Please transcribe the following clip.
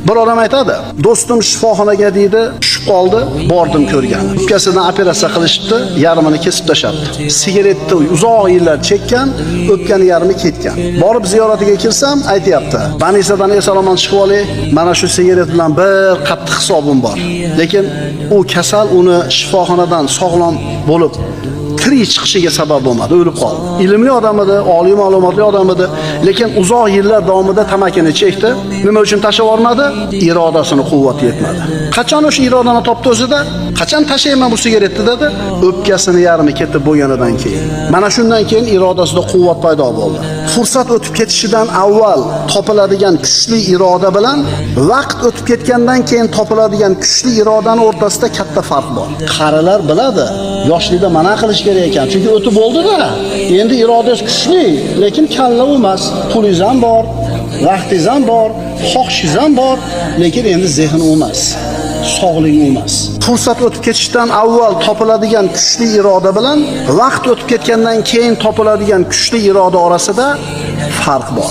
Bir odam aytadi, do'stim shifoxonaga deydi, tushib qoldi, bordim ko'rgan. O'pkasidan operatsiya qilishdi, yarmini kesib tashlabdi. Sigaretni uzoq yillar chekkan, o'pkani yarmi ketgan. Borib ziyoratiga kirsam, aytayapti, "Banisadan eson-omon chiqib olay, mana shu sigaret bilan bir qattiq hisobim bor." Lekin u kasal uni shifoxonadan sog'lom bo'lib tirik chiqishiga sabab bo'lmadi, o'lib qoldi. Ilmli odam edi, oliy ma'lumotli odam edi, lekin uzoq yillar davomida tamakini chekdi. Nima uchun tashlab olmadi? Irodasini quvvati yetmadi. Qachon o'sha irodani topdi o'zida? Qachon tashlayman bu sigaretni dedi? O'pkasini yarmi ketib bo'lganidan keyin. Mana shundan keyin irodasida quvvat paydo bo'ldi. Fursat o'tib ketishidan avval topiladigan kuchli iroda bilan vaqt o'tib ketgandan keyin topiladigan kuchli irodaning o'rtasida katta farq bor. Qarilar biladi, yoshlikda mana qilish kerak ekan, chunki o'tib bo'ldi-da. Endi irodangiz kuchli, lekin kalla emas. Pulingiz ham bor, vaqtingiz ham bor, xohishingiz ham bor, lekin endi zehn emas. Sog'lik emas. Fursat o'tib ketishdan avval topiladigan kuchli iroda bilan vaqt o'tib ketgandan keyin topiladigan kuchli iroda orasida farq bor.